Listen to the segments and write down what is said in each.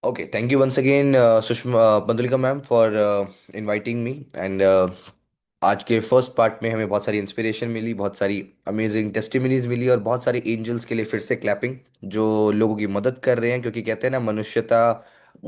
Okay, thank you once again, Sushma Bandulika ma'am, for inviting me. And आज के first part में हमें बहुत सारी इंस्पिरेशन मिली, बहुत सारी अमेजिंग टेस्टिमनीज मिली और बहुत सारे एंजल्स के लिए फिर से क्लैपिंग जो लोगों की मदद कर रहे हैं, क्योंकि कहते हैं ना, मनुष्यता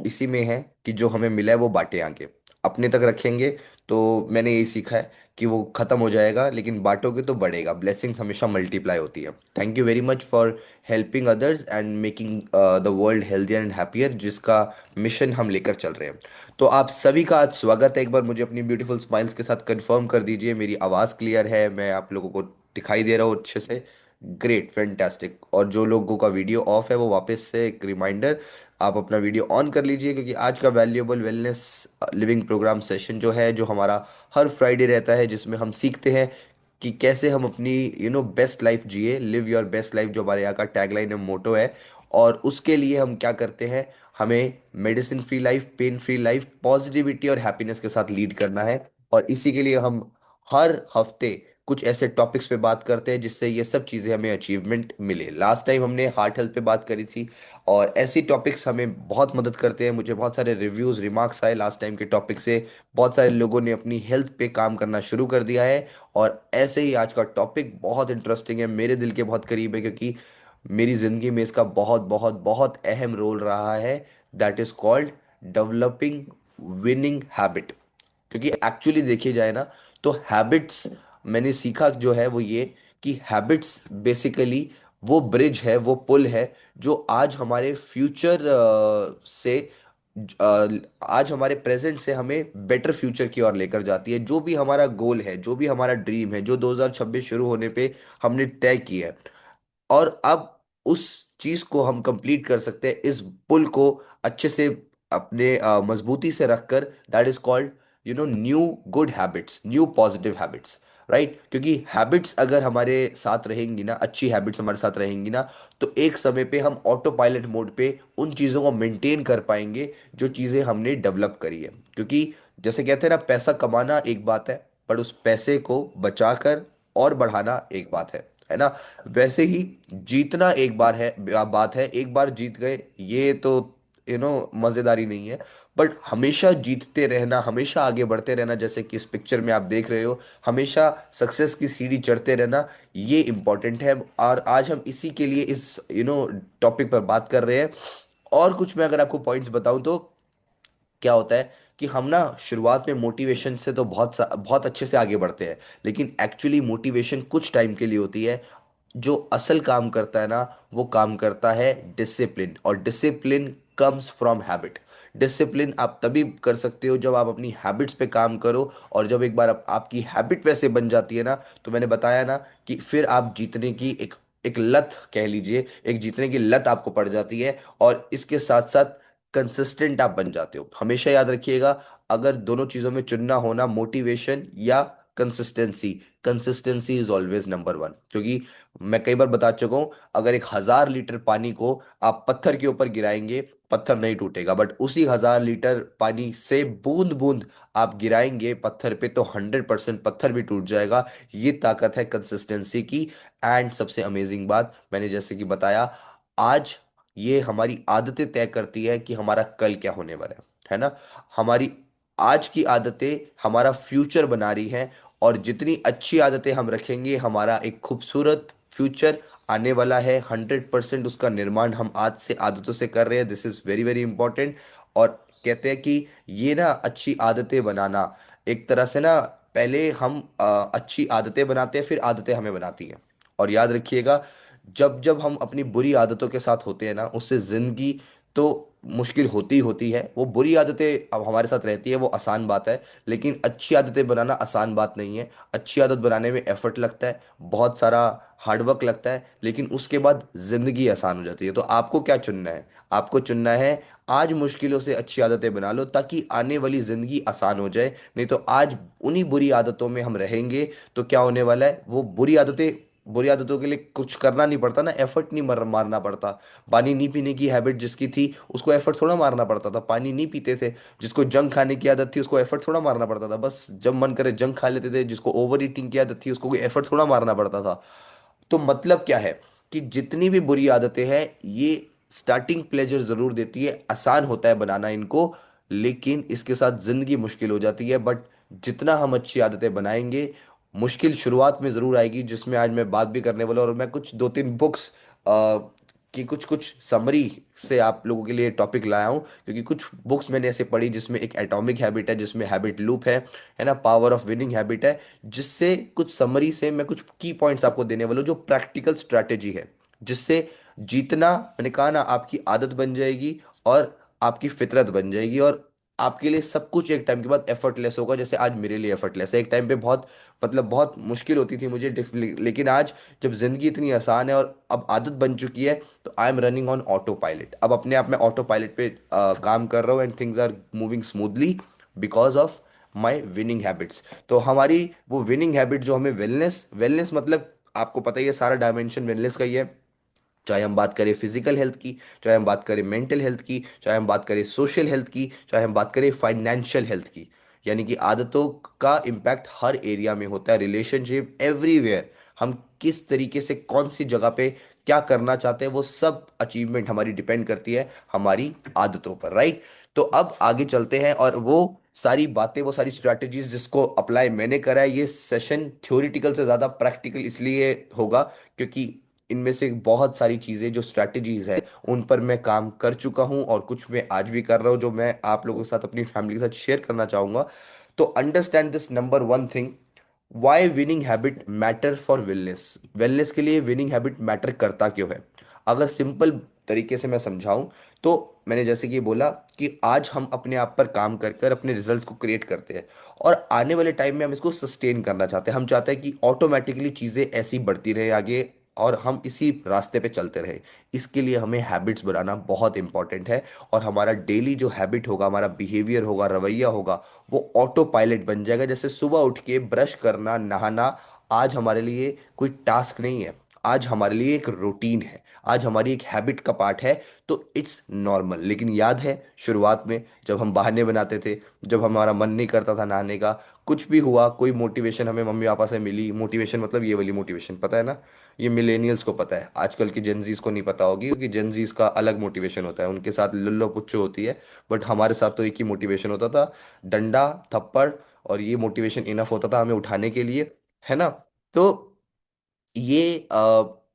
इसी में है कि जो हमें मिला है वो बांटे आगे। अपने तक रखेंगे तो मैंने यही सीखा है कि वो खत्म हो जाएगा, लेकिन बांटोगे तो बढ़ेगा। ब्लेसिंग्स हमेशा मल्टीप्लाई होती है। Thank you very much for helping others and making the world healthier and happier, जिसका मिशन हम लेकर चल रहे हैं। तो आप सभी का आज स्वागत है। एक बार मुझे अपनी ब्यूटीफुल स्माइल्स के साथ कंफर्म कर दीजिए मेरी आवाज़ क्लियर है, मैं आप लोगों को दिखाई दे रहा हूँ अच्छे से। Great, fantastic. और जो लोगों का वीडियो ऑफ है वो वापस से एक रिमाइंडर, आप अपना वीडियो ऑन कर लीजिए, क्योंकि आज का valuable wellness living program session जो है, जो हमारा हर फ्राइडे रहता है, जिसमें हम सीखते हैं कि कैसे हम अपनी बेस्ट लाइफ जिए। लिव योर बेस्ट लाइफ जो हमारे यहाँ का टैगलाइन है, मोटो है। और उसके लिए हम क्या करते हैं, हमें medicine free life, pain free life, positivity और हैप्पीनेस के साथ लीड करना है। और इसी के लिए हम हर हफ्ते कुछ ऐसे टॉपिक्स पे बात करते हैं जिससे ये सब चीज़ें हमें अचीवमेंट मिले। लास्ट टाइम हमने हार्ट हेल्थ पे बात करी थी, और ऐसी टॉपिक्स हमें बहुत मदद करते हैं। मुझे बहुत सारे रिव्यूज़, रिमार्क्स आए लास्ट टाइम के टॉपिक से। बहुत सारे लोगों ने अपनी हेल्थ पे काम करना शुरू कर दिया है। और ऐसे ही आज का टॉपिक बहुत इंटरेस्टिंग है, मेरे दिल के बहुत करीब है, क्योंकि मेरी ज़िंदगी में इसका बहुत बहुत बहुत अहम रोल रहा है। That is called developing winning habit. क्योंकि एक्चुअली देखी जाए ना, तो हैबिट्स, मैंने सीखा जो है वो ये, कि हैबिट्स बेसिकली वो ब्रिज है, वो पुल है, जो आज हमारे फ्यूचर से आज हमारे प्रेजेंट से हमें बेटर फ्यूचर की ओर लेकर जाती है। जो भी हमारा गोल है, जो भी हमारा ड्रीम है, जो 2026 शुरू होने पे हमने तय किया है, और अब उस चीज को हम कंप्लीट कर सकते हैं इस पुल को अच्छे से अपने मजबूती से रखकर। That is called new good habits, new positive habits. Right, क्योंकि हैबिट्स अगर हमारे साथ रहेंगी ना, अच्छी हैबिट्स हमारे साथ रहेंगी ना, तो एक समय पे हम ऑटो पायलट मोड पे उन चीज़ों को मेंटेन कर पाएंगे जो चीज़ें हमने डेवलप करी है। क्योंकि जैसे कहते हैं ना, पैसा कमाना एक बात है, पर उस पैसे को बचाकर और बढ़ाना एक बात है ना। वैसे ही जीतना एक बार है, बात है, एक बार जीत गए ये तो मजेदारी नहीं है। बट हमेशा जीतते रहना, हमेशा आगे बढ़ते रहना, जैसे कि इस पिक्चर में आप देख रहे हो, हमेशा सक्सेस की सीढ़ी चढ़ते रहना, ये इम्पोर्टेंट है। और आज हम इसी के लिए इस टॉपिक पर बात कर रहे हैं। और कुछ मैं अगर आपको पॉइंट्स बताऊं तो क्या होता है कि हम ना शुरुआत में मोटिवेशन से तो बहुत अच्छे से आगे बढ़ते हैं, लेकिन एक्चुअली मोटिवेशन कुछ टाइम के लिए होती है। जो असल काम करता है ना, वो काम करता है डिसिप्लिन, और discipline comes from habit. Discipline आप तभी कर सकते हो जब आप अपनी हैबिट्स पे काम करो। और जब एक बार आपकी हैबिट वैसे बन जाती है ना, तो मैंने बताया ना कि फिर आप जीतने की एक एक लत कह लीजिए, एक जीतने की लत आपको पड़ जाती है। और इसके साथ साथ कंसिस्टेंट आप बन जाते हो। हमेशा याद रखिएगा, अगर दोनों चीज़ों में चुनना होना, मोटिवेशन या consistency, consistency is always number one. क्योंकि मैं कई बार बता चुका हूं, अगर 1,000 लीटर पानी को आप पत्थर के ऊपर गिराएंगे, पत्थर नहीं टूटेगा। बट उसी 1,000 लीटर पानी से बूंद बूंद आप गिराएंगे पत्थर पे, तो 100% पत्थर भी टूट जाएगा। ये ताकत है कंसिस्टेंसी की। एंड सबसे अमेजिंग बात, मैंने जैसे कि बताया, आज ये हमारी आदतें तय करती है कि हमारा कल क्या होने वाला है ना। हमारी आज की आदतें हमारा फ्यूचर बना रही हैं। और जितनी अच्छी आदतें हम रखेंगे, हमारा एक खूबसूरत फ्यूचर आने वाला है। 100% उसका निर्माण हम आज से आदतों से कर रहे हैं। This is very very important. और कहते हैं कि ये ना, अच्छी आदतें बनाना, एक तरह से ना, पहले हम अच्छी आदतें बनाते हैं, फिर आदतें हमें बनाती हैं। और याद रखिएगा, जब जब हम अपनी बुरी आदतों के साथ होते हैं ना, उससे ज़िंदगी तो मुश्किल होती ही होती है। वो बुरी आदतें अब हमारे साथ रहती है, वो आसान बात है। लेकिन अच्छी आदतें बनाना आसान बात नहीं है। अच्छी आदत बनाने में एफर्ट लगता है, बहुत सारा हार्डवर्क लगता है, लेकिन उसके बाद ज़िंदगी आसान हो जाती है। तो आपको क्या चुनना है? आपको चुनना है, आज मुश्किलों से अच्छी आदतें बना लो, ताकि आने वाली ज़िंदगी आसान हो जाए। नहीं तो आज उन्हीं बुरी आदतों में हम रहेंगे, तो क्या होने वाला है, वो बुरी आदतों के लिए कुछ करना नहीं पड़ता ना, एफर्ट नहीं मारना पड़ता। पानी नहीं पीने की हैबिट जिसकी थी, उसको एफर्ट थोड़ा मारना पड़ता था, पानी नहीं पीते थे। जिसको जंक खाने की आदत थी, उसको एफर्ट थोड़ा मारना पड़ता था, बस जब मन करे जंक खा लेते थे। जिसको ओवर ईटिंग की आदत थी, उसको कोई एफर्ट थोड़ा मारना पड़ता था। तो मतलब क्या है, कि जितनी भी बुरी आदतें हैं, ये स्टार्टिंग प्लेजर ज़रूर देती है, आसान होता है बनाना इनको, लेकिन इसके साथ ज़िंदगी मुश्किल हो जाती है। बट जितना हम अच्छी आदतें बनाएंगे, मुश्किल शुरुआत में ज़रूर आएगी, जिसमें आज मैं बात भी करने वाला हूँ। और मैं कुछ दो तीन बुक्स की कुछ कुछ समरी से आप लोगों के लिए टॉपिक लाया हूँ, क्योंकि कुछ बुक्स मैंने ऐसे पढ़ी जिसमें एक एटॉमिक हैबिट है, जिसमें हैबिट लूप है ना, पावर ऑफ विनिंग हैबिट है, जिससे कुछ समरी से मैं कुछ की पॉइंट्स आपको देने वाला हूँ, जो प्रैक्टिकल स्ट्रैटेजी है, जिससे जीतना, मैंने कहा ना, आपकी आदत बन जाएगी और आपकी फितरत बन जाएगी। और आपके लिए सब कुछ एक टाइम के बाद एफर्टलेस होगा, जैसे आज मेरे लिए एफर्टलेस है। एक टाइम पे बहुत, मतलब बहुत मुश्किल होती थी मुझे लेकिन आज जब जिंदगी इतनी आसान है और अब आदत बन चुकी है, तो I am running on auto pilot. अब अपने आप में ऑटो पायलट पे काम कर रहा हूँ, and things are moving smoothly because of my winning habits. तो हमारी वो विनिंग हैबिट जो हमें वेलनेस, वेलनेस मतलब आपको पता ही है, सारा डायमेंशन वेलनेस का ही है। चाहे हम बात करें फिजिकल हेल्थ की, चाहे हम बात करें मेंटल हेल्थ की, चाहे हम बात करें सोशल हेल्थ की, चाहे हम बात करें फाइनेंशियल हेल्थ की। यानी कि आदतों का इम्पैक्ट हर एरिया में होता है, रिलेशनशिप एवरीवेयर। हम किस तरीके से कौन सी जगह पे क्या करना चाहते हैं, वो सब अचीवमेंट हमारी डिपेंड करती है हमारी आदतों पर, राइट। तो अब आगे चलते हैं, और वो सारी बातें, वो सारी स्ट्रैटेजीज जिसको अप्लाई मैंने करा है, ये सेशन थ्योरेटिकल से ज़्यादा प्रैक्टिकल इसलिए होगा क्योंकि इनमें से बहुत सारी चीज़ें जो स्ट्रैटेजीज है, उन पर मैं काम कर चुका हूँ, और कुछ मैं आज भी कर रहा हूँ, जो मैं आप लोगों के साथ, अपनी फैमिली के साथ शेयर करना चाहूँगा। तो understand this number one thing, why winning habit matter for wellness. Wellness के लिए विनिंग हैबिट मैटर करता क्यों है? अगर सिंपल तरीके से मैं समझाऊं, तो मैंने जैसे कि बोला कि आज हम अपने आप पर काम कर कर अपने रिजल्ट्स को क्रिएट करते हैं, और आने वाले टाइम में हम इसको सस्टेन करना चाहते हैं। हम चाहते हैं कि ऑटोमेटिकली चीज़ें ऐसी बढ़ती रहे आगे, और हम इसी रास्ते पे चलते रहे। इसके लिए हमें हैबिट्स बनाना बहुत इंपॉर्टेंट है, और हमारा डेली जो हैबिट होगा, हमारा बिहेवियर होगा, रवैया होगा, वो ऑटो पायलट बन जाएगा। जैसे सुबह उठ के ब्रश करना, नहाना, आज हमारे लिए कोई टास्क नहीं है, आज हमारे लिए एक रूटीन है, आज हमारी एक हैबिट का पार्ट है। तो इट्स नॉर्मल। लेकिन याद है शुरुआत में जब हम बहाने बनाते थे, जब हमारा मन नहीं करता था नहाने का, कुछ भी हुआ, कोई मोटिवेशन हमें मम्मी पापा से मिली, मोटिवेशन मतलब ये वाली मोटिवेशन, पता है ना, ये मिलेनियल्स को पता है, आजकल की जेनजीज को नहीं पता होगी, क्योंकि जेनजीज का अलग मोटिवेशन होता है, उनके साथ लुल्लो पुच्चो होती है। बट हमारे साथ तो एक ही मोटिवेशन होता था, डंडा, थप्पड़, और ये मोटिवेशन इनफ होता था हमें उठाने के लिए, है ना। तो ये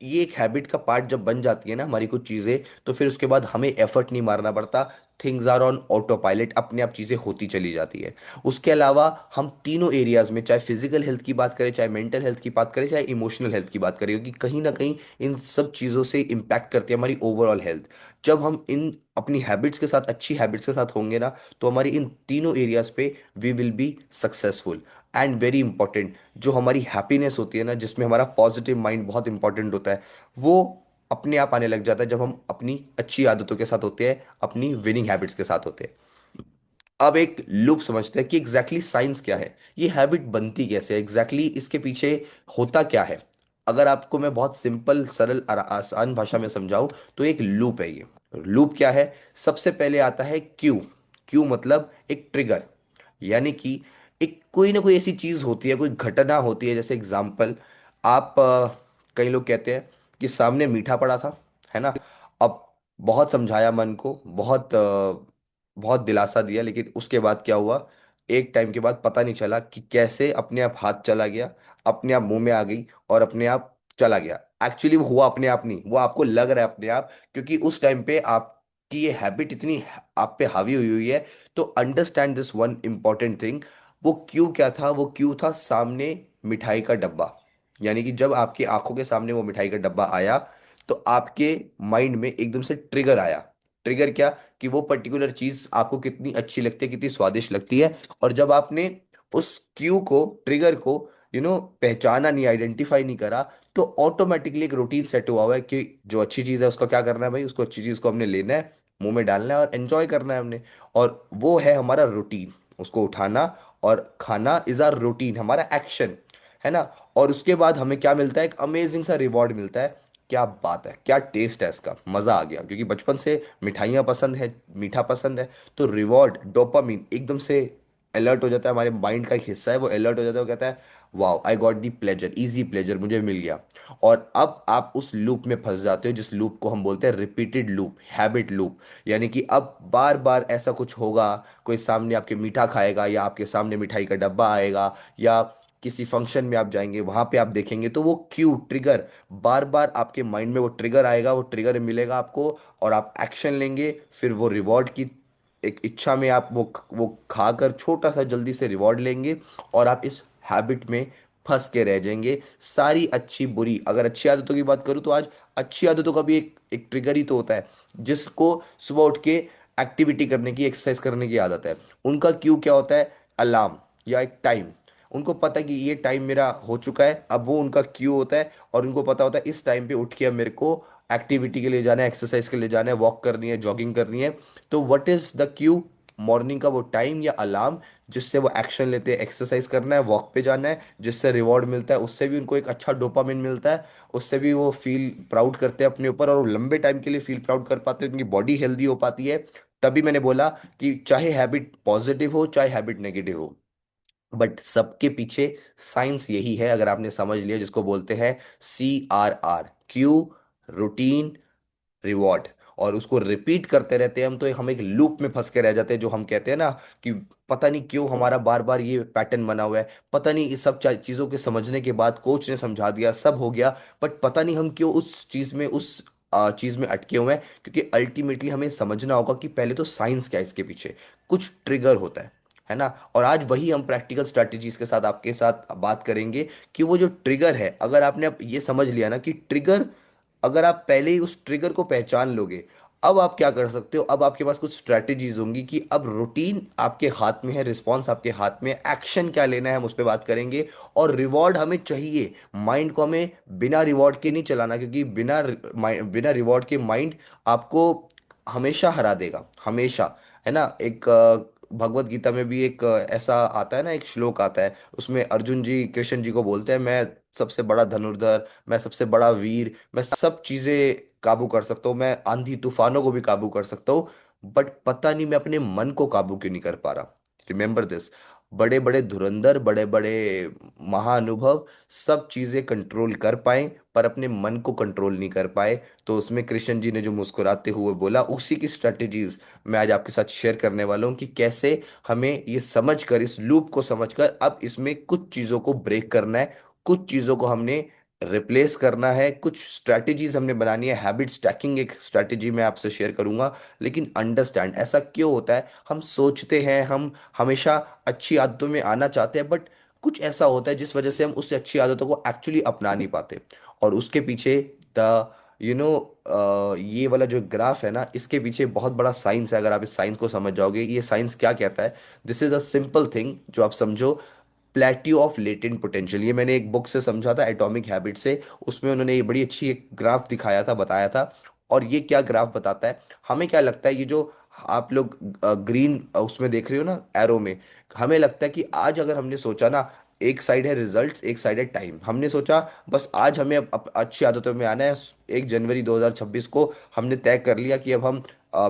एक हैबिट का पार्ट जब बन जाती है ना हमारी कुछ चीज़ें, तो फिर उसके बाद हमें एफर्ट नहीं मारना पड़ता। Things are on autopilot, अपने आप चीज़ें होती चली जाती है। उसके अलावा हम तीनों एरियाज में, चाहे फिजिकल हेल्थ की बात करें, चाहे मेंटल हेल्थ की बात करें, चाहे इमोशनल हेल्थ की बात करें, क्योंकि कहीं ना कहीं इन सब चीज़ों से इम्पैक्ट करती है हमारी ओवरऑल हेल्थ। जब हम इन अपनी हैबिट्स के साथ, अच्छी हैबिट्स के साथ होंगे ना, तो हमारी इन तीनों एरियाज पे we will be successful. And very important, जो हमारी हैप्पीनेस होती है ना, जिसमें हमारा पॉजिटिव माइंड बहुत इंपॉर्टेंट होता है, वो अपने आप आने लग जाता है जब हम अपनी अच्छी आदतों के साथ होते हैं, अपनी विनिंग हैबिट्स के साथ होते हैं। अब एक लूप समझते हैं कि एग्जैक्टली साइंस क्या है, ये हैबिट बनती कैसे है, एग्जैक्टली इसके पीछे होता क्या है। अगर आपको मैं बहुत सिंपल, सरल और आसान भाषा में समझाऊं, तो एक लूप है ये। लूप क्या है? सबसे पहले आता है क्यू। क्यू मतलब एक ट्रिगर, यानी कि एक कोई ना कोई ऐसी चीज होती है, कोई घटना होती है। जैसे एग्जाम्पल, आप कई लोग कहते हैं कि सामने मीठा पड़ा था, है ना। अब बहुत समझाया मन को, बहुत दिलासा दिया, लेकिन उसके बाद क्या हुआ? एक टाइम के बाद पता नहीं चला कि कैसे अपने आप हाथ चला गया, अपने आप मुंह में आ गई, और अपने आप चला गया। एक्चुअली वो हुआ अपने आप नहीं, वो आपको लग रहा है अपने आप, क्योंकि उस टाइम पे आपकी ये हैबिट इतनी आप पे हावी हुई हुई है। तो understand this one important thing, वो क्यों क्या था? वो क्यों था सामने मिठाई का डब्बा। यानी कि जब आपकी आंखों के सामने वो मिठाई का डब्बा आया, तो आपके माइंड में एकदम से ट्रिगर आया। ट्रिगर क्या? कि वो पर्टिकुलर चीज आपको कितनी अच्छी लगती है, कितनी स्वादिष्ट लगती है। और जब आपने उस क्यू को, ट्रिगर को, पहचाना नहीं, आइडेंटिफाई नहीं करा, तो ऑटोमेटिकली एक रूटीन सेट हुआ हुआ है कि जो अच्छी चीज है उसका क्या करना है भाई, उसको अच्छी चीज को हमने लेना है, मुंह में डालना है और एंजॉय करना है हमने। और वो है हमारा रूटीन, उसको उठाना और खाना इज आर रूटीन, हमारा एक्शन, है ना। और उसके बाद हमें क्या मिलता है? एक अमेजिंग सा रिवॉर्ड मिलता है। क्या बात है, क्या टेस्ट है इसका, मज़ा आ गया, क्योंकि बचपन से मिठाइयाँ पसंद है, मीठा पसंद है। तो रिवॉर्ड, डोपामीन एकदम से अलर्ट हो जाता है, हमारे माइंड का एक हिस्सा है वो अलर्ट हो जाता है, वो कहता है wow I got the pleasure, easy pleasure मुझे मिल गया। और अब आप उस लूप में फंस जाते हो जिस लूप को हम बोलते हैं रिपीटेड लूप, हैबिट लूप। यानी कि अब बार बार ऐसा कुछ होगा, कोई सामने आपके मीठा खाएगा, या आपके सामने मिठाई का डब्बा आएगा, या किसी फंक्शन में आप जाएंगे वहां पे आप देखेंगे, तो वो क्यू ट्रिगर, बार बार आपके माइंड में वो ट्रिगर आएगा, वो ट्रिगर मिलेगा आपको, और आप एक्शन लेंगे। फिर वो रिवॉर्ड की एक इच्छा में आप वो खाकर छोटा सा जल्दी से रिवॉर्ड लेंगे, और आप इस हैबिट में फंस के रह जाएंगे। सारी अच्छी बुरी, अगर अच्छी आदतों की बात करूँ तो आज अच्छी आदतों का भी एक ट्रिगर ही तो होता है, जिसको सुबह उठ के एक्टिविटी करने की, एक्सरसाइज करने की आदत है। उनका क्यों क्या होता है, अलार्म या एक टाइम। उनको पता है कि ये टाइम मेरा हो चुका है, अब वो उनका क्यू होता है, और उनको पता होता है इस टाइम पे उठ के अब मेरे को एक्टिविटी के लिए जाना है, एक्सरसाइज के लिए जाना है, वॉक करनी है, जॉगिंग करनी है। तो what is the Q, morning का वो टाइम या अलार्म जिससे वो एक्शन लेते हैं, एक्सरसाइज करना है, वॉक पे जाना है, जिससे रिवॉर्ड मिलता है, उससे भी उनको एक अच्छा डोपामिन मिलता है, उससे भी वो फील प्राउड करते हैं अपने ऊपर, और वो लंबे टाइम के लिए फील प्राउड कर पाते हैं, उनकी बॉडी हेल्दी हो पाती है। तभी मैंने बोला कि चाहे हैबिट पॉजिटिव हो चाहे हैबिट नेगेटिव हो, बट सबके पीछे साइंस यही है, अगर आपने समझ लिया, जिसको बोलते हैं CRR, क्यू, रूटीन, रिवॉर्ड। और उसको रिपीट करते रहते हैं हम, तो हम एक लूप में फंस के रह जाते हैं, जो हम कहते हैं ना कि पता नहीं क्यों हमारा बार बार ये पैटर्न बना हुआ है, पता नहीं इस सब चीज़ों के समझने के बाद कोच ने समझा दिया, सब हो गया, बट पता नहीं हम क्यों उस चीज़ में, उस चीज़ में अटके हुए हैं। क्योंकि अल्टीमेटली हमें समझना होगा कि पहले तो साइंस क्या है इसके पीछे, कुछ ट्रिगर होता है ना। और आज वही हम प्रैक्टिकल स्ट्रैटेजीज के साथ आपके साथ बात करेंगे, कि वो जो ट्रिगर है, अगर आपने अब ये समझ लिया ना कि ट्रिगर, अगर आप पहले ही उस ट्रिगर को पहचान लोगे, अब आप क्या कर सकते हो, अब आपके पास कुछ स्ट्रैटेजीज होंगी कि अब रूटीन आपके हाथ में है, रिस्पॉन्स आपके हाथ में है, एक्शन क्या लेना है हम उस पर बात करेंगे। और रिवॉर्ड हमें चाहिए, माइंड को हमें बिना रिवॉर्ड के नहीं चलाना, क्योंकि बिना रिवॉर्ड के माइंड आपको हमेशा हरा देगा, हमेशा। है ना, एक भगवत गीता में भी एक ऐसा आता है ना, एक श्लोक आता है, उसमें अर्जुन जी कृष्ण जी को बोलते हैं, मैं सबसे बड़ा धनुर्धर, मैं सबसे बड़ा वीर, मैं सब चीजें काबू कर सकता हूँ, मैं आंधी तूफानों को भी काबू कर सकता हूँ, बट पता नहीं मैं अपने मन को काबू क्यों नहीं कर पा रहा। रिमेंबर दिस, बड़े बड़े धुरंधर, बड़े बड़े महाअनुभव सब चीजें कंट्रोल कर पाए, पर अपने मन को कंट्रोल नहीं कर पाए। तो उसमें कृष्ण जी ने जो मुस्कुराते हुए बोला, उसी की स्ट्रेटेजीज मैं आज आपके साथ शेयर करने वाला हूँ, कि कैसे हमें ये समझकर, इस लूप को समझकर अब इसमें कुछ चीज़ों को ब्रेक करना है, कुछ चीज़ों को हमने रिप्लेस करना है, कुछ स्ट्रैटेजीज हमने बनानी है। हैबिट स्टैकिंग एक स्ट्रैटेजी मैं आपसे शेयर करूंगा। लेकिन अंडरस्टैंड ऐसा क्यों होता है, हम सोचते हैं हम हमेशा अच्छी आदतों में आना चाहते हैं, बट कुछ ऐसा होता है जिस वजह से हम उस अच्छी आदतों को एक्चुअली अपना नहीं पाते। और उसके पीछे द यू नो ये वाला जो ग्राफ है ना, इसके पीछे बहुत बड़ा साइंस है। अगर आप इस साइंस को समझ जाओगे, ये साइंस क्या कहता है, this is a simple thing जो आप समझो, प्लेट्यू ऑफ लेटेंट पोटेंशियल। ये मैंने एक बुक से समझा था, एटॉमिक हैबिट से, उसमें उन्होंने ये बड़ी अच्छी एक ग्राफ दिखाया था, बताया था। और ये क्या ग्राफ बताता है, हमें क्या लगता है, ये जो आप लोग ग्रीन उसमें देख रहे हो ना, एरो में, हमें लगता है कि आज अगर हमने सोचा ना, एक साइड है रिजल्ट्स, एक साइड है टाइम, हमने सोचा बस आज हमें अब अच्छी आदतों में आना है, 1 जनवरी 2026 को हमने तय कर लिया कि अब हम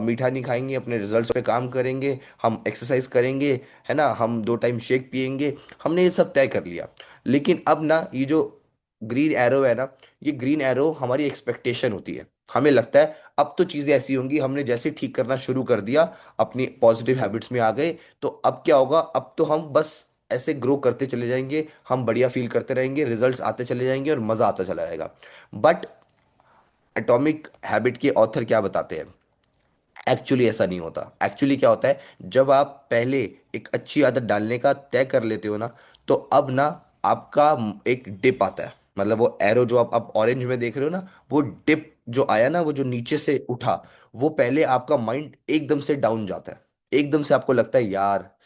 मीठा नहीं खाएंगे, अपने रिजल्ट्स पे काम करेंगे, हम एक्सरसाइज करेंगे, है ना, हम 2 टाइम शेक पियेंगे, हमने ये सब तय कर लिया। लेकिन अब ना ये जो ग्रीन एरो है ना, ये ग्रीन एरो हमारी एक्सपेक्टेशन होती है। हमें लगता है अब तो चीज़ें ऐसी होंगी, हमने जैसे ठीक करना शुरू कर दिया, अपनी पॉजिटिव हैबिट्स में आ गए, तो अब क्या होगा, अब तो हम बस ऐसे ग्रो करते चले जाएंगे, हम बढ़िया फील करते रहेंगे, रिजल्ट्स आते चले जाएंगे और मज़ा आता चला जाएगा। बट एटॉमिक हैबिट के ऑथर क्या बताते हैं, एक्चुअली ऐसा नहीं होता। एक्चुअली क्या होता है, जब आप पहले एक अच्छी आदत डालने का तय कर लेते हो ना, तो अब ना आपका एक डिप आता है, मतलब वो एरो जो आप ऑरेंज में देख रहे हो ना, वो डिप जो आया ना, वो जो नीचे से उठा, वो पहले आपका माइंड एकदम से डाउन जाता है, एकदम से आपको लगता है यार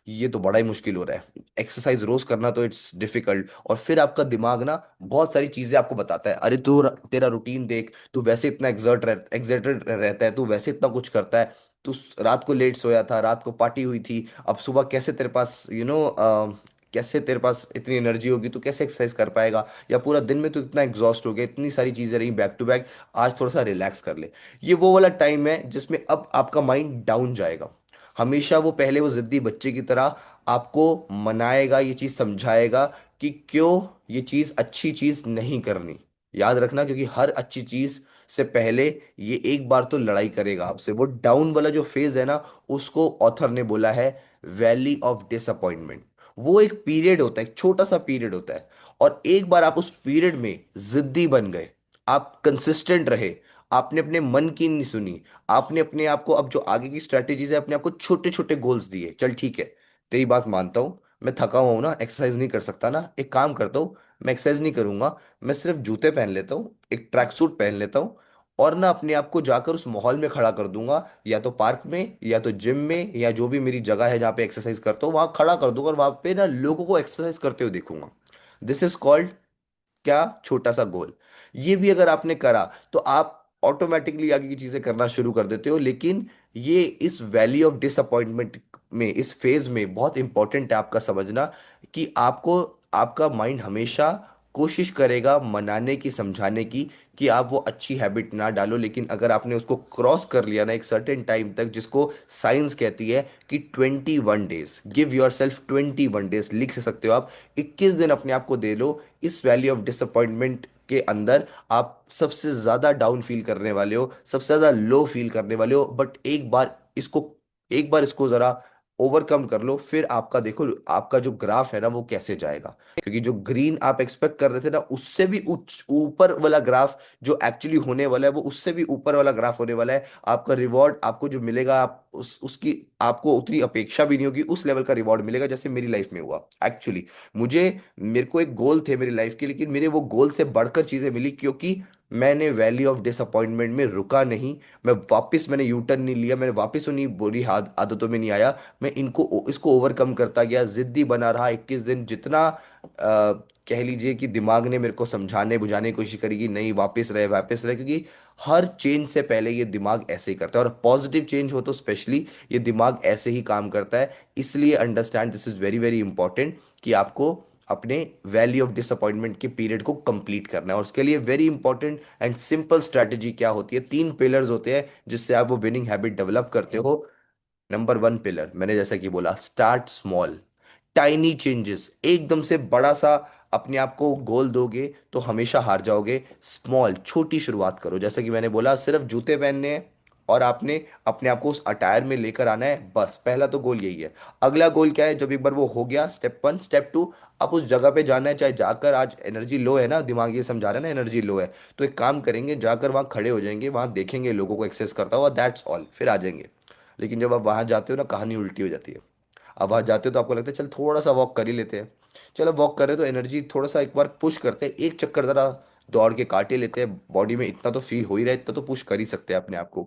ये तो बड़ा ही मुश्किल हो रहा है, एक्सरसाइज रोज करना तो इट्स डिफिकल्ट। और फिर आपका दिमाग ना बहुत सारी चीजें आपको बताता है, अरे तू तेरा रूटीन देख, तू वैसे इतना एग्जर्टेड रहता है, तू वैसे इतना कुछ करता है, तू रात को लेट सोया था, रात को पार्टी हुई थी, अब सुबह कैसे तेरे पास कैसे तेरे पास इतनी एनर्जी होगी, तू कैसे एक्सरसाइज कर पाएगा, या पूरा दिन में तू इतना एग्जॉस्ट हो गया, इतनी सारी चीजें रही बैक टू बैक, आज थोड़ा सा रिलैक्स कर ले। ये वो वाला टाइम है जिसमें अब आपका माइंड डाउन जाएगा। हमेशा वो पहले वो जिद्दी बच्चे की तरह आपको मनाएगा, ये चीज़ समझाएगा कि क्यों ये चीज़ अच्छी चीज़ नहीं करनी। याद रखना, क्योंकि हर अच्छी चीज़ से पहले ये एक बार तो लड़ाई करेगा आपसे। वो डाउन वाला जो फेज है ना, उसको ऑथर ने बोला है वैली ऑफ डिसअपॉइंटमेंट। वो एक पीरियड होता है, एक छोटा सा पीरियड होता है, और एक बार आप उस पीरियड में जिद्दी बन गए, आप कंसिस्टेंट रहे, आपने अपने मन की नहीं सुनी, आपने अपने आप को, अब जो आगे की स्ट्रैटेजीज है, अपने आप को छोटे छोटे गोल्स दिए। चल ठीक है, तेरी बात मानता हूँ, मैं थका हुआ हूं ना, एक्सरसाइज नहीं कर सकता ना, एक काम करता हूँ, मैं एक्सरसाइज नहीं करूंगा, मैं सिर्फ जूते पहन लेता हूँ, एक ट्रैक सूट पहन लेता हूँ, और ना अपने आप को जाकर उस माहौल में खड़ा कर दूंगा, या तो पार्क में या तो जिम में या जो भी मेरी जगह है जहाँ पे एक्सरसाइज करता हूँ, वहां खड़ा कर दूंगा, और वहां पे ना लोगों को एक्सरसाइज करते हुए देखूंगा। दिस इज कॉल्ड क्या, छोटा सा गोल। ये भी अगर आपने करा तो आप ऑटोमेटिकली आगे की चीजें करना शुरू कर देते हो। लेकिन ये इस वैली ऑफ डिसअपॉइंटमेंट में, इस फेज में बहुत इंपॉर्टेंट है आपका समझना कि आपको, आपका माइंड हमेशा कोशिश करेगा मनाने की, समझाने की, कि आप वो अच्छी हैबिट ना डालो। लेकिन अगर आपने उसको क्रॉस कर लिया ना एक सर्टेन टाइम तक, जिसको साइंस कहती है कि 21 days, give your self 21 days, लिख सकते हो आप, 21 दिन अपने आप को दे लो इस वैली ऑफ डिसअपॉइंटमेंट के अंदर। आप सबसे ज्यादा डाउन फील करने वाले हो, सबसे ज्यादा लो फील करने वाले हो, बट एक बार इसको जरा ओवरकम कर लो, फिर आपका देखो, आपका जो ग्राफ है ना वो कैसे जाएगा। क्योंकि जो ग्रीन आप एक्सपेक्ट कर रहे थे ना, उससे भी उच्च ऊपर वाला ग्राफ जो एक्चुअली होने वाला है, वो उससे भी ऊपर वाला ग्राफ होने वाला है। आपका रिवॉर्ड आपको जो मिलेगा, आप उसकी आपको उतनी अपेक्षा भी नहीं होगी, उस लेवल का रिवॉर्ड मिलेगा जैसे मेरी लाइफ में हुआ एक्चुअली। मुझे मेरे को एक गोल थे मेरी लाइफ के, लेकिन मेरे वो गोल से बढ़कर चीजें मिली, क्योंकि मैंने वैली ऑफ डिसअपॉइंटमेंट में रुका नहीं। मैंने यू टर्न नहीं लिया, मैंने वापस उन्हीं बुरी आदतों में नहीं आया। मैं इसको ओवरकम करता गया, जिद्दी बना रहा 21 दिन, जितना कह लीजिए कि दिमाग ने मेरे को समझाने बुझाने की कोशिश करी कि नहीं, वापस रहे वापस रहे, क्योंकि हर चेंज से पहले ये दिमाग ऐसे ही करता है, और पॉजिटिव चेंज हो तो स्पेशली ये दिमाग ऐसे ही काम करता है। इसलिए understand, this is very very important कि आपको अपने वैली ऑफ डिसअपॉइंटमेंट के पीरियड को कंप्लीट करना है। और उसके लिए very important and simple strategy क्या होती है, 3 पिलर्स होते हैं जिससे आप वो विनिंग हैबिट डेवलप करते हो। नंबर 1 पिलर, मैंने जैसा कि बोला, स्टार्ट स्मॉल, टाइनी चेंजेस। एकदम से बड़ा सा अपने आप को गोल दोगे तो हमेशा हार जाओगे। स्मॉल, छोटी शुरुआत करो, जैसे कि मैंने बोला, सिर्फ जूते पहनने हैं और आपने अपने आप को उस अटायर में लेकर आना है, बस पहला तो गोल यही है। अगला गोल क्या है, जब एक बार वो हो गया, स्टेप 1, स्टेप 2, आप उस जगह पे जाना है, चाहे जाकर, आज एनर्जी लो है ना, दिमाग ये समझा रहा है ना एनर्जी लो है, तो एक काम करेंगे, जाकर वहाँ खड़े हो जाएंगे, वहाँ देखेंगे लोगों को एक्सेस करता हुआ, दैट्स ऑल, फिर आ जाएंगे। लेकिन जब आप वहाँ जाते हो ना, कहानी उल्टी हो जाती है। अब वहाँ जाते हो तो आपको लगता है चल थोड़ा सा वॉक कर ही लेते हैं। चलो वॉक कर रहे हो तो एनर्जी थोड़ा सा एक बार पुश करते हैं, एक चक्कर ज़रा दौड़ के काटे लेते हैं, बॉडी में इतना तो फील हो ही रहा है, इतना तो पुश कर ही सकते हैं अपने आप को।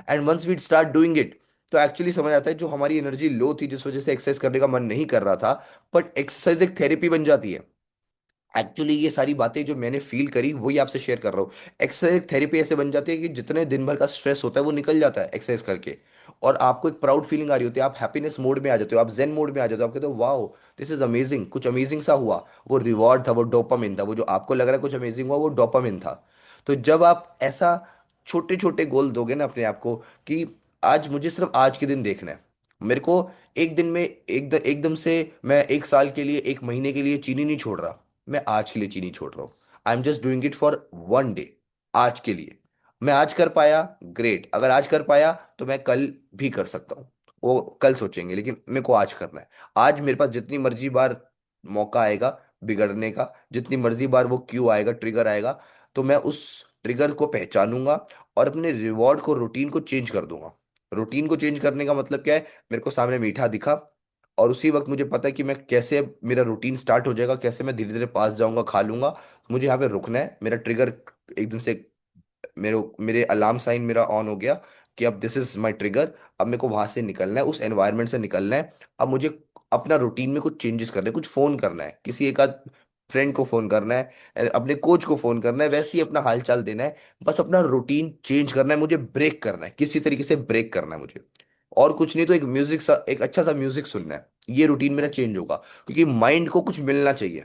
And once we start doing it, तो एक्चुअली समझ आता है जो हमारी एनर्जी लो थी, जिस वजह से एक्सरसाइज करने का मन नहीं कर रहा था, बट एक्सरसाइज एक थेरेपी बन जाती है। एक्चुअली ये सारी बातें जो मैंने फील करी वही आपसे शेयर कर रहा हूँ। एक्सरसाइज थेरेपी ऐसे बन जाती है कि जितने दिन भर का स्ट्रेस होता है वो निकल जाता है एक्सरसाइज करके, और आपको एक प्राउड फीलिंग आ रही होती है, आप हैप्पीनेस मोड में आ जाते हो, आप जेन मोड में आ जाते हो, आप कहते हो वाओ, दिस इज अमेजिंग, कुछ अमेजिंग सा हुआ। वो रिवॉर्ड था, वो डोपामिन था, वो जो आपको लग रहा है कुछ अमेजिंग हुआ, वो डोपामिन था। तो जब आप ऐसा छोटे छोटे गोल दोगे ना अपने आप को, कि आज मुझे सिर्फ आज के दिन देखना है, मेरे को एक दिन में एकदम से मैं 1 साल के लिए, 1 महीने के लिए चीनी नहीं छोड़ रहा, मैं आज के लिए चीनी छोड़ रहा हूँ। I am just doing it for 1 day, आज के लिए। मैं आज कर पाया, ग्रेट, अगर आज कर पाया तो मैं कल भी कर सकता हूँ, वो कल सोचेंगे, लेकिन मेरे को आज करना है। आज मेरे पास जितनी मर्जी बार मौका आएगा बिगड़ने का, जितनी मर्जी बार वो क्यों आएगा, ट्रिगर आएगा, तो मैं उस ट्रिगर को पहचानूंगा और अपने रिवॉर्ड को, रूटीन को चेंज कर दूंगा। रूटीन को चेंज करने का मतलब क्या है, मेरे को सामने मीठा दिखा, और उसी वक्त मुझे पता है कि मैं कैसे, मेरा रूटीन स्टार्ट हो जाएगा, कैसे मैं धीरे धीरे पास जाऊंगा, खा लूंगा। मुझे यहाँ पे रुकना है, मेरा ट्रिगर एकदम से, मेरे मेरे अलार्म साइन मेरा ऑन हो गया कि अब दिस इज माय ट्रिगर, अब मेरे को वहां से निकलना है, उस एनवायरनमेंट से निकलना है। अब मुझे अपना रूटीन में कुछ चेंजेस करने हैं, कुछ फोन करना है, किसी एक आध फ्रेंड को फोन करना है, अपने कोच को फोन करना है, वैसे ही अपना हालचाल देना है। बस अपना रूटीन चेंज करना है, मुझे ब्रेक करना है, किसी तरीके से ब्रेक करना है मुझे। और कुछ नहीं तो एक म्यूजिक सा, एक अच्छा सा म्यूजिक सुनना है, ये रूटीन मेरा चेंज होगा। क्योंकि माइंड को कुछ मिलना चाहिए।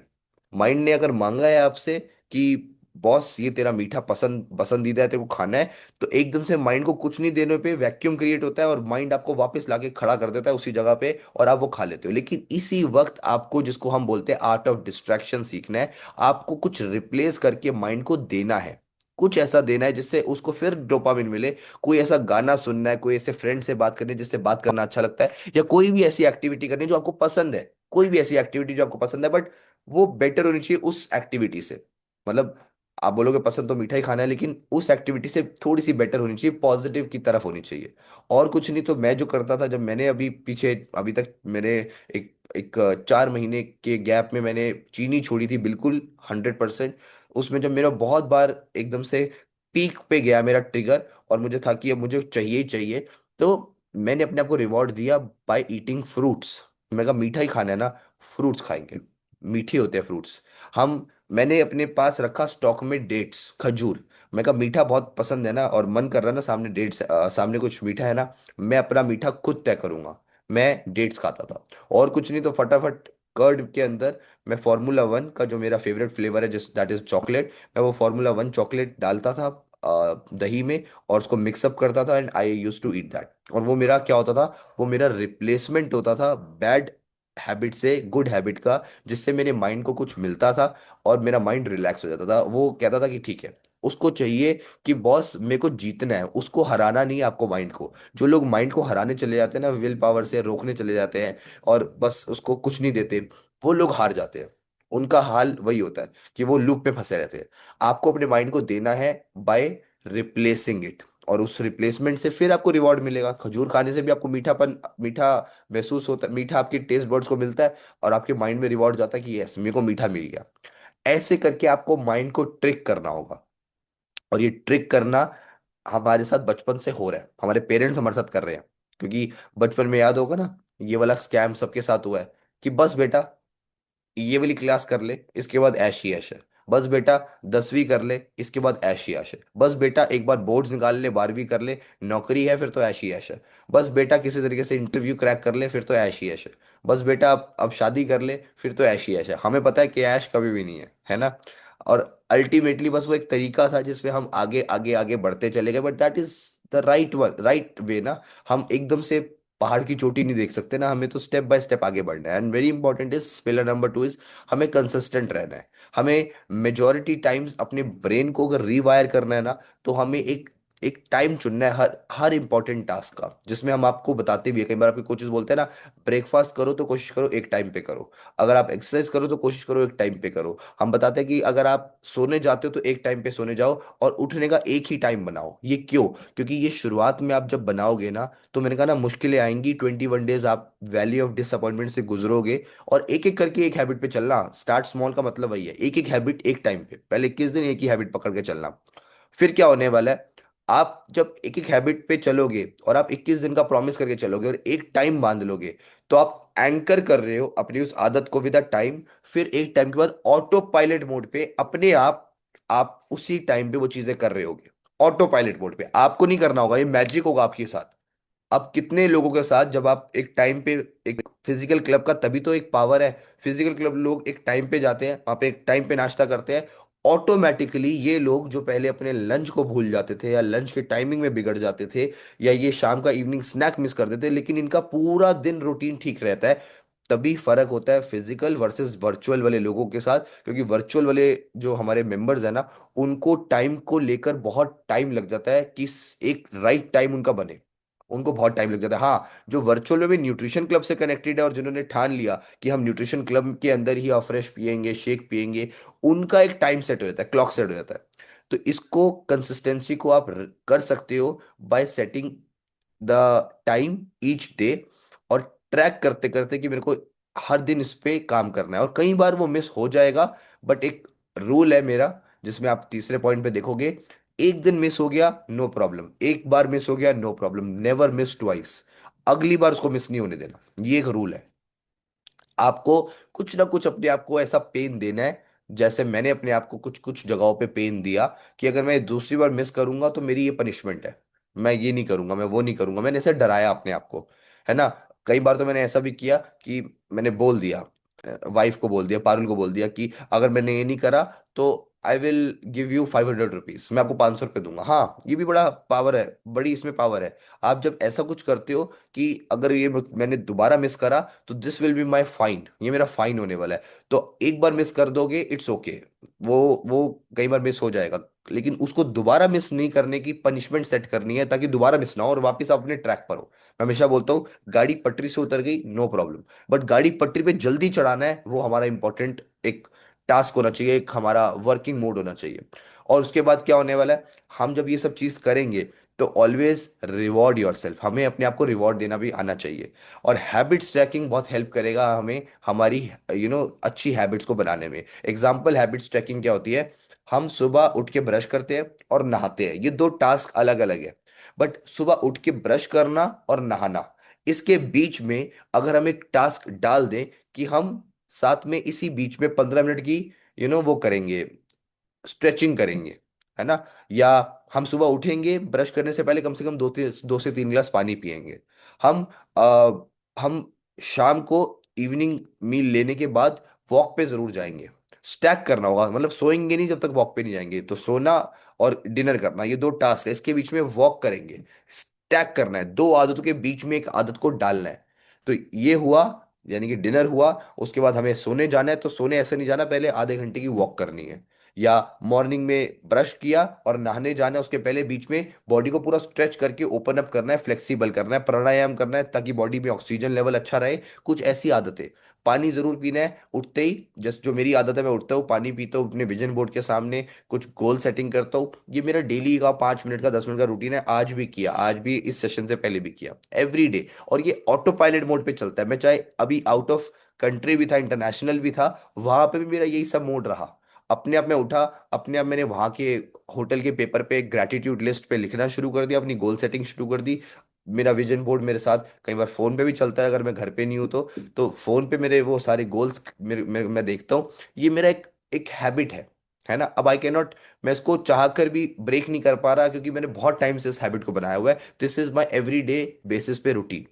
माइंड ने अगर मांगा है आपसे कि बॉस ये तेरा मीठा पसंद पसंदीदा है, तेरे को खाना है, तो एकदम से माइंड को कुछ नहीं देने पे वैक्यूम क्रिएट होता है और माइंड आपको वापस लाके खड़ा कर देता है उसी जगह पे, और आप वो खा लेते हो। लेकिन इसी वक्त आपको, जिसको हम बोलते हैं आर्ट ऑफ डिस्ट्रैक्शन, सीखना है। आपको कुछ रिप्लेस करके माइंड को देना है, कुछ ऐसा देना है जिससे उसको फिर डोपामिन मिले। कोई ऐसा गाना सुनना है, कोई ऐसे फ्रेंड से बात करनी है जिससे बात करना अच्छा लगता है, या कोई भी ऐसी एक्टिविटी करनी है जो आपको पसंद है, कोई भी ऐसी एक्टिविटी जो आपको पसंद है, बट वो बेटर होनी चाहिए उस एक्टिविटी से। मतलब आप बोलोगे पसंद तो मीठा ही खाना है, लेकिन उस एक्टिविटी से थोड़ी सी बेटर होनी चाहिए, पॉजिटिव की तरफ होनी चाहिए। और कुछ नहीं, तो मैं जो करता था, जब मैंने अभी पीछे, अभी तक मेरे एक एक 4 महीने के गैप में मैंने चीनी छोड़ी थी बिल्कुल 100%। उसमें जब मेरा बहुत बार एकदम से पीक पे गया मेरा ट्रिगर, और मुझे था कि अब मुझे चाहिए ही चाहिए, तो मैंने अपने आप को रिवॉर्ड दिया बाय ईटिंग फ्रूट्स। मैं कहा मीठा ही खाना है ना, फ्रूट्स खाएंगे, मीठे होते हैं फ्रूट्स। हम मैंने अपने पास रखा स्टॉक में डेट्स, खजूर। मैं कहा मीठा बहुत पसंद है ना, और मन कर रहा है ना, सामने डेट्स, सामने कुछ मीठा है ना, मैं अपना मीठा खुद तय करूंगा। मैं डेट्स खाता था। और कुछ नहीं तो फटाफट कर्ड के अंदर मैं फार्मूला 1 का, जो मेरा फेवरेट फ्लेवर है, जिस दैट इज चॉकलेट, मैं वो फार्मूला 1 चॉकलेट डालता था दही में, और उसको मिक्सअप करता था, and I use to eat that. और वो मेरा क्या होता था, वो मेरा रिप्लेसमेंट होता था बैड हैबिट से, गुड हैबिट का, जिससे मेरे माइंड को कुछ मिलता था, और मेरा माइंड रिलैक्स हो जाता था। वो कहता था कि ठीक है, उसको चाहिए कि बॉस मेरे को जीतना है, उसको हराना नहीं है आपको माइंड को। जो लोग माइंड को हराने चले जाते हैं ना, विल पावर से रोकने चले जाते हैं, और बस उसको कुछ नहीं देते, वो लोग हार जाते हैं। उनका हाल वही होता है कि वो लूप में फंसे रहते हैं। आपको अपने माइंड को देना है बाय रिप्लेसिंग इट, और उस रिप्लेसमेंट से फिर आपको रिवॉर्ड मिलेगा। खजूर खाने से भी आपको मीठापन, मीठा महसूस होता है, मीठा आपके टेस्ट बर्ड्स को मिलता है, और आपके माइंड में रिवॉर्ड जाता है कि यस मेरे को मीठा मिल गया। ऐसे करके आपको माइंड को ट्रिक करना होगा। और ये ट्रिक करना हमारे साथ बचपन से हो रहा है, हमारे पेरेंट्स हमारे साथ कर रहे हैं। क्योंकि बचपन में याद होगा ना, ये वाला स्कैम सबके साथ हुआ है कि बस बेटा ये वाली क्लास कर ले, इसके बाद ऐश ही ऐश है। बस बेटा 10वीं कर ले, इसके बाद ऐश ही ऐश है। बस बेटा एक बार बोर्ड्स निकाल ले, 12वीं कर ले, नौकरी है, फिर तो ऐश ही ऐश है। बस बेटा किसी तरीके से इंटरव्यू क्रैक कर ले, फिर तो ऐश ही ऐश है। बस बेटा अब शादी कर ले, फिर तो ऐश ही ऐश है। हमें पता है कि ऐश कभी भी नहीं है ना। और अल्टीमेटली बस वो एक तरीका था जिसमें हम आगे आगे आगे बढ़ते चले गए, but that is the right one, right way ना। हम एकदम से पहाड़ की चोटी नहीं देख सकते ना, हमें तो स्टेप बाय स्टेप आगे बढ़ना है। And very important is pillar number 2 is, हमें कंसिस्टेंट रहना है। हमें मेजोरिटी टाइम्स अपने ब्रेन को अगर रीवायर करना है ना, तो हमें एक एक टाइम चुनना है हर हर इंपॉर्टेंट टास्क का, जिसमें हम आपको बताते भी है, कई बार आपके कोचेस बोलते हैं ना, ब्रेकफास्ट करो तो कोशिश करो एक टाइम पे करो, अगर आप एक्सरसाइज करो तो कोशिश करो एक टाइम पे करो। हम बताते हैं कि अगर आप सोने जाते हो तो एक टाइम पे सोने जाओ, और उठने का एक ही टाइम बनाओ। ये क्यों? क्योंकि ये शुरुआत में आप जब बनाओगे ना, तो मैंने कहा ना, मुश्किलें आएंगी, 21 डेज आप वैली ऑफ डिसअपॉइंटमेंट से गुजरोगे। और एक एक करके एक हैबिट पे चलना, स्टार्ट स्मॉल का मतलब वही है, एक एक हैबिट एक टाइम पे, पहले 21 दिन एक ही हैबिट पकड़ के चलना। फिर क्या होने वाला है, आप जब एक एक हैबिट पे चलोगे, और आप 21 दिन का प्रॉमिस करके चलोगे, और एक टाइम बांध लोगे, तो आप एंकर कर रहे हो अपनी उस आदत को विद अ टाइम। फिर एक टाइम के बाद ऑटो पायलट मोड पे अपने आप उसी टाइम पे वो चीजें कर रहे होगे। ऑटो पायलट मोड पे आपको नहीं करना होगा, ये मैजिक होगा आपके साथ। अब कितने लोगों के साथ जब आप एक टाइम पे, एक फिजिकल क्लब का तभी तो एक पावर है, फिजिकल क्लब लोग एक टाइम पे जाते हैं, वहां पे एक टाइम पे नाश्ता करते हैं, ऑटोमेटिकली ये लोग जो पहले अपने लंच को भूल जाते थे, या लंच के टाइमिंग में बिगड़ जाते थे, या ये शाम का इवनिंग स्नैक मिस कर देते, लेकिन इनका पूरा दिन रूटीन ठीक रहता है। तभी फर्क होता है फिजिकल वर्सेस वर्चुअल वाले लोगों के साथ। क्योंकि वर्चुअल वाले जो हमारे मेंबर्स है ना, उनको टाइम को लेकर बहुत टाइम लग जाता है कि एक राइट टाइम उनका बने, उनको बहुत टाइम लग जाता है। हाँ, जो वर्चुअल में भी न्यूट्रिशन क्लब से कनेक्टेड है, और जिन्होंने ठान लिया कि हम न्यूट्रिशन क्लब के अंदर ही फ्रेश पियेंगे, शेक पियेंगे, उनका एक टाइम सेट हो जाता है, क्लॉक सेट हो जाता है। तो इसको, कंसिस्टेंसी को आप कर सकते हो bye setting the time each day, और ट्रैक करते करते कि मेरे को हर दिन इस पे काम करना है। और कई बार वो मिस हो जाएगा, बट एक रूल है मेरा, जिसमें आप तीसरे पॉइंट पे देखोगे, एक दिन मिस हो गया नो प्रॉब्लम, एक बार मिस हो गया no problem, never miss twice. अगली बार उसको मिस नहीं होने देना, ये एक रूल है। आपको कुछ ना कुछ अपने आप को ऐसा पेन देना है, जैसे मैंने अपने आप को कुछ कुछ जगहों पे पेन दिया, कि अगर मैं दूसरी बार मिस करूंगा तो मेरी ये पनिशमेंट है, मैं ये नहीं करूंगा, मैं वो नहीं करूंगा। मैंने ऐसे डराया अपने आप को, है ना। कई बार तो मैंने ऐसा भी किया कि मैंने बोल दिया, वाइफ को बोल दिया, पारुल को बोल दिया कि अगर मैंने ये नहीं करा तो I will give you 500 rupees, मैं आपको 500 रुपये दूंगा। हाँ, ये भी बड़ा पावर है, बड़ी इसमें पावर है। आप जब ऐसा कुछ करते हो कि अगर ये मैंने दोबारा मिस करा तो this will be my fine, ये मेरा फाइन होने वाला है। तो एक बार मिस कर दोगे, इट्स ओके, वो कई बार मिस हो जाएगा, लेकिन उसको दोबारा मिस नहीं करने की पनिशमेंट सेट करनी है ताकि दोबारा मिस ना हो और वापस आप अपने ट्रैक पर हो। मैं हमेशा बोलता हूँ, गाड़ी पटरी से उतर गई नो प्रॉब्लम, बट गाड़ी पटरी पे जल्दी चढ़ाना है, वो हमारा इंपॉर्टेंट एक टास्क होना चाहिए, एक हमारा वर्किंग मोड होना चाहिए। और उसके बाद क्या होने वाला है, हम जब ये सब चीज़ करेंगे तो ऑलवेज रिवॉर्ड योरसेल्फ, हमें अपने आप को रिवॉर्ड देना भी आना चाहिए। और हैबिट्स ट्रैकिंग बहुत हेल्प करेगा हमें हमारी अच्छी हैबिट्स को बनाने में। एग्जाम्पल, हैबिट्स ट्रैकिंग क्या होती है, हम सुबह उठ के ब्रश करते हैं और नहाते हैं, ये दो टास्क अलग अलग है। बट सुबह उठ के ब्रश करना और नहाना, इसके बीच में अगर हम एक टास्क डाल दें कि हम साथ में इसी बीच में 15 मिनट की वो करेंगे, स्ट्रेचिंग करेंगे, है ना, या हम सुबह उठेंगे ब्रश करने से पहले कम से कम 2 से 3 गिलास पानी पिएंगे, हम हम शाम को इवनिंग मील लेने के बाद वॉक पे जरूर जाएंगे। स्टैक करना होगा, मतलब सोएंगे नहीं जब तक वॉक पे नहीं जाएंगे, तो सोना और डिनर करना ये दो टास्क है, इसके बीच में वॉक करेंगे। स्टैक करना है, दो आदतों के बीच में एक आदत को डालना है। तो ये हुआ, यानी कि डिनर हुआ, उसके बाद हमें सोने जाना है, तो सोने ऐसे नहीं जाना, पहले आधे घंटे की वॉक करनी है। या मॉर्निंग में ब्रश किया और नहाने जाना है, उसके पहले बीच में बॉडी को पूरा स्ट्रेच करके ओपन अप करना है, फ्लेक्सिबल करना है, प्राणायाम करना है ताकि बॉडी में ऑक्सीजन लेवल अच्छा रहे। कुछ ऐसी आदतें, पानी जरूर पीना है उठते ही, जस्ट जो मेरी आदत है, मैं उठता हूँ पानी पीता हूँ, अपने विजन बोर्ड के सामने कुछ गोल सेटिंग करता हूँ। ये मेरा डेली का 5 मिनट का 10 मिनट का रूटीन है, आज भी किया, आज भी इस सेशन से पहले भी किया, एवरी डे। और ये ऑटो पायलट मोड पे चलता है, मैं चाहे अभी आउट ऑफ कंट्री भी था, इंटरनेशनल भी था, वहां पे भी मेरा यही सब मोड रहा। अपने आप में उठा, अपने आप मैंने वहां के होटल के पेपर पे ग्रैटिट्यूड लिस्ट पे लिखना शुरू कर दिया, अपनी गोल सेटिंग शुरू कर दी। मेरा विजन बोर्ड मेरे साथ कई बार फोन पे भी चलता है, अगर मैं घर पे नहीं हूँ तो फोन पे मेरे वो सारे गोल्स मैं देखता हूँ। ये मेरा एक एक हैबिट है ना। अब आई कैन नॉट, मैं इसको चाह कर भी ब्रेक नहीं कर पा रहा क्योंकि मैंने बहुत टाइम से इस हैबिट को बनाया हुआ है। This is my every day basis पे रूटीन।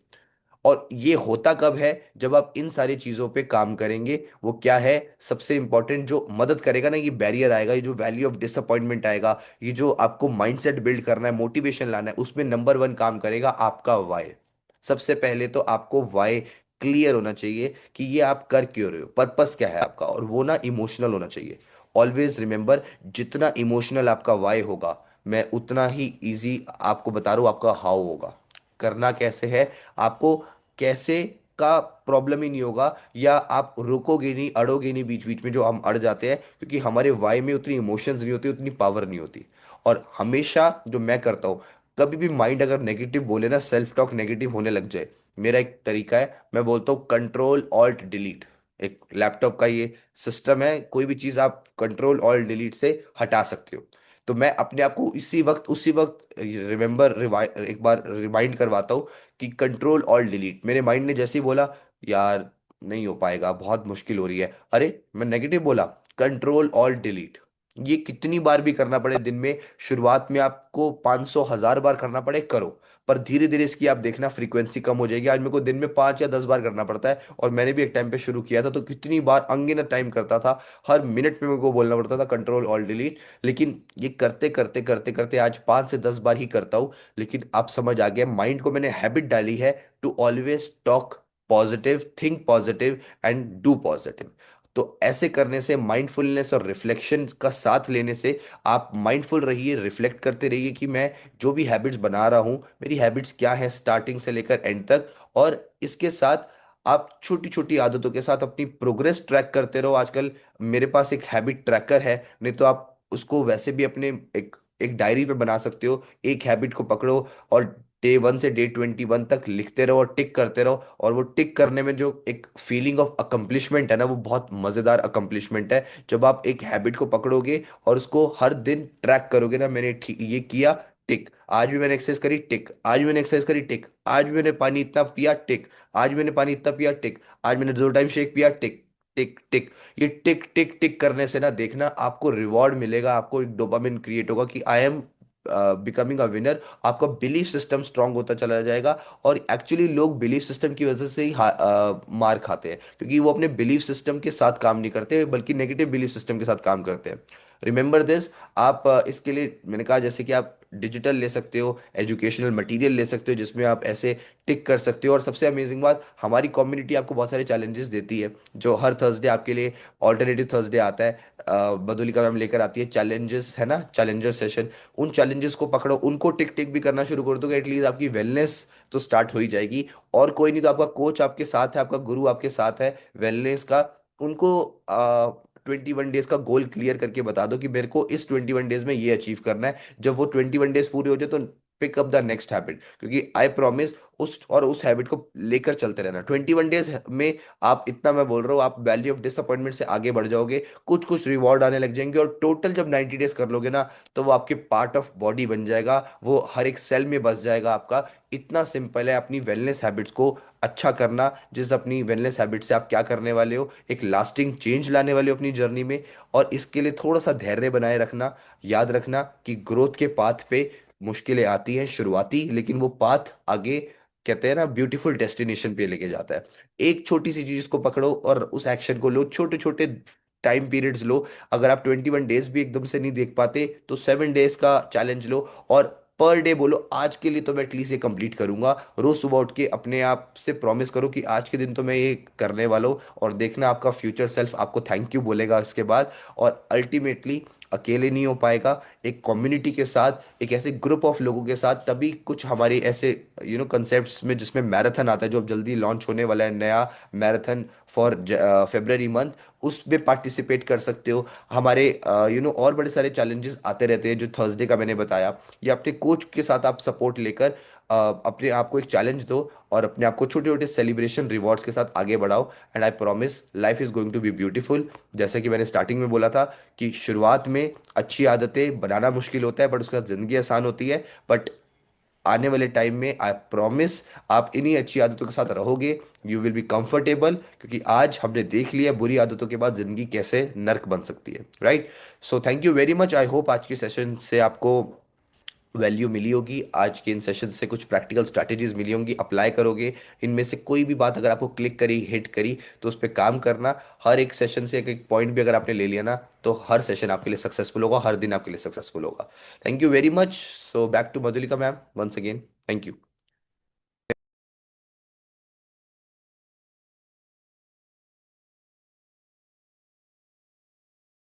और ये होता कब है, जब आप इन सारी चीजों पे काम करेंगे। वो क्या है, सबसे इंपॉर्टेंट जो मदद करेगा ना, ये बैरियर आएगा, ये जो वैल्यू ऑफ डिसअपॉइंटमेंट आएगा, ये जो आपको माइंडसेट बिल्ड करना है, मोटिवेशन लाना है, उसमें नंबर वन काम करेगा आपका वाई। सबसे पहले तो आपको वाई क्लियर होना चाहिए कि ये आप कर क्यों रहे हो, पर्पस क्या है आपका, और वो ना इमोशनल होना चाहिए। ऑलवेज रिमेंबर, जितना इमोशनल आपका वाई होगा, मैं उतना ही इजी आपको बता रहा हूँ आपका हाउ होगा। करना कैसे है, आपको कैसे का प्रॉब्लम ही नहीं होगा, या आप रुकोगे नहीं, अड़ोगे नहीं बीच बीच में, जो हम अड़ जाते हैं क्योंकि हमारे वाई में उतनी इमोशंस नहीं होती, उतनी पावर नहीं होती। और हमेशा जो मैं करता हूँ, कभी भी माइंड अगर नेगेटिव बोले ना, सेल्फ टॉक नेगेटिव होने लग जाए, मेरा एक तरीका है, मैं बोलता हूँ कंट्रोल ऑल्ट डिलीट। एक लैपटॉप का ये सिस्टम है, कोई भी चीज़ आप कंट्रोल ऑल्ट डिलीट से हटा सकते हो। तो मैं अपने आप को इसी वक्त उसी वक्त रिमेंबर एक बार रिमाइंड करवाता हूँ कि कंट्रोल ऑल डिलीट। मेरे माइंड ने जैसे ही बोला, यार नहीं हो पाएगा, बहुत मुश्किल हो रही है, अरे मैं नेगेटिव बोला, कंट्रोल ऑल डिलीट। ये कितनी बार भी करना पड़े दिन में, शुरुआत में आपको 500 1000 बार करना पड़े, करो। पर धीरे धीरे इसकी आप देखना फ्रीक्वेंसी कम हो जाएगी। आज मेरे को दिन में 5 या 10 बार करना पड़ता है, और मैंने भी एक टाइम पे शुरू किया था तो कितनी बार अनगिनत टाइम करता था, हर मिनट में मेरे को बोलना पड़ता था कंट्रोल ऑल डिलीट। लेकिन ये करते करते करते करते आज 5 से 10 बार ही करता हूँ। लेकिन अब समझ आ गया, माइंड को मैंने हैबिट डाली है to always talk positive, think positive and do positive. तो ऐसे करने से, माइंडफुलनेस और रिफ्लेक्शन का साथ लेने से, आप माइंडफुल रहिए, रिफ्लेक्ट करते रहिए कि मैं जो भी हैबिट्स बना रहा हूँ, मेरी हैबिट्स क्या है स्टार्टिंग से लेकर एंड तक। और इसके साथ आप छोटी छोटी आदतों के साथ अपनी प्रोग्रेस ट्रैक करते रहो। आजकल मेरे पास एक हैबिट ट्रैकर है, नहीं तो आप उसको वैसे भी अपने एक एक डायरी पे बना सकते हो। एक हैबिट को पकड़ो और डे 1 से डे 21 तक लिखते रहो और टिक करते रहो। और वो टिक करने में जो एक फीलिंग ऑफ अकम्पलिशमेंट है ना, वो बहुत मज़ेदार अकम्पलिशमेंट है। जब आप एक हैबिट को पकड़ोगे और उसको हर दिन ट्रैक करोगे ना, मैंने ये किया, टिक, आज भी मैंने एक्सरसाइज करी, टिक, आज भी मैंने एक्सरसाइज करी, टिक, आज भी मैंने पानी इतना पिया, टिक, आज भी मैंने पानी इतना पिया, टिक, आज मैंने 2 टाइम शेक पिया, टिक, टिक टिक। ये टिक टिक टिक करने से ना, देखना आपको रिवॉर्ड मिलेगा, आपको एक डोपामिन क्रिएट होगा कि I am becoming a winner. आपका बिलीफ सिस्टम स्ट्रांग होता चला जाएगा। और एक्चुअली लोग बिलीफ सिस्टम की वजह से ही मार खाते हैं, क्योंकि वो अपने बिलीफ सिस्टम के साथ काम नहीं करते बल्कि नेगेटिव बिलीफ सिस्टम के साथ काम करते हैं। Remember this. आप इसके लिए मैंने कहा जैसे कि आप डिजिटल ले सकते हो, एजुकेशनल मटेरियल ले सकते हो जिसमें आप ऐसे टिक कर सकते हो, और सबसे अमेजिंग बात, हमारी कम्युनिटी आपको बहुत सारे चैलेंजेस देती है। जो हर थर्सडे आपके लिए ऑल्टरनेटिव थर्सडे आता है, मधुलिका मैम लेकर आती है चैलेंजेस, है ना, चैलेंजर सेशन। उन चैलेंजेस को पकड़ो, उनको टिक टिक भी करना शुरू कर दो, एटलीस्ट आपकी वेलनेस तो स्टार्ट हो ही जाएगी। और कोई नहीं तो आपका कोच आपके साथ है, आपका गुरु आपके साथ है वेलनेस का। उनको 21 डेज का गोल क्लियर करके बता दो कि मेरे को इस 21 डेज में ये अचीव करना है। जब वो 21 डेज पूरे हो जाए तो pick up the next habit, क्योंकि आई प्रॉमिस उस हैबिट को लेकर चलते रहना। 21 डेज में आप, इतना मैं बोल रहा हूँ, आप वैल्यू ऑफ डिसअपॉइंटमेंट से आगे बढ़ जाओगे, कुछ कुछ रिवॉर्ड आने लग जाएंगे, और टोटल जब 90 डेज कर लोगे ना, तो वो आपके पार्ट ऑफ बॉडी बन जाएगा, वो हर एक सेल में बस जाएगा आपका। इतना सिंपल है अपनी वेलनेस हैबिट्स को अच्छा करना। जिस अपनी वेलनेस हैबिट से आप क्या करने वाले हो, एक लास्टिंग चेंज लाने वाले हो अपनी जर्नी में। और इसके लिए थोड़ा सा धैर्य बनाए रखना। याद रखना कि ग्रोथ के पाथ पे मुश्किलें आती हैं शुरुआती, लेकिन वो पाथ आगे, कहते हैं ना, ब्यूटीफुल डेस्टिनेशन पे लेके जाता है। एक छोटी सी चीज को पकड़ो और उस एक्शन को लो, छोटे छोटे टाइम पीरियड्स लो। अगर आप 21 डेज भी एकदम से नहीं देख पाते तो 7 डेज का चैलेंज लो, और पर डे बोलो आज के लिए तो मैं एटलीस्ट ये कंप्लीट करूंगा। रोज सुबह उठ के अपने आप से प्रॉमिस करो कि आज के दिन तो मैं ये करने वाला हूँ, और देखना आपका फ्यूचर सेल्फ आपको थैंक यू बोलेगा इसके बाद। और अल्टीमेटली अकेले नहीं हो पाएगा, एक कम्युनिटी के साथ, एक ऐसे ग्रुप ऑफ लोगों के साथ, तभी कुछ हमारे ऐसे कंसेप्ट्स में, जिसमें मैराथन आता है जो अब जल्दी लॉन्च होने वाला है, नया मैराथन फॉर फेब्रवरी मंथ, उसमें पार्टिसिपेट कर सकते हो। हमारे और बड़े सारे चैलेंजेस आते रहते हैं जो थर्सडे का मैंने बताया। या अपने कोच के साथ आप सपोर्ट लेकर अपने आप को एक चैलेंज दो, और अपने आप को छोटे छोटे सेलिब्रेशन रिवॉर्ड्स के साथ आगे बढ़ाओ। And I promise life is going to be beautiful. जैसे कि मैंने स्टार्टिंग में बोला था कि शुरुआत में अच्छी आदतें बनाना मुश्किल होता है, बट उसके बाद ज़िंदगी आसान होती है। बट आने वाले टाइम में आई प्रॉमिस आप इन्हीं अच्छी आदतों के साथ रहोगे, यू विल बी कंफर्टेबल, क्योंकि आज हमने देख लिया बुरी आदतों के बाद ज़िंदगी कैसे नर्क बन सकती है, right. So thank you very much. I hope आज के सेशन से आपको वैल्यू मिली होगी, आज के इन सेशन से कुछ प्रैक्टिकल स्ट्रैटेजीज मिली होंगी, अप्लाई करोगे। इनमें से कोई भी बात अगर आपको क्लिक करी, हिट करी, तो उस पर काम करना। हर एक सेशन से एक एक पॉइंट भी अगर आपने ले लिया ना, तो हर सेशन आपके लिए सक्सेसफुल होगा, हर दिन आपके लिए सक्सेसफुल होगा। Thank you very much. So back to Madhulika ma'am once again. Thank you.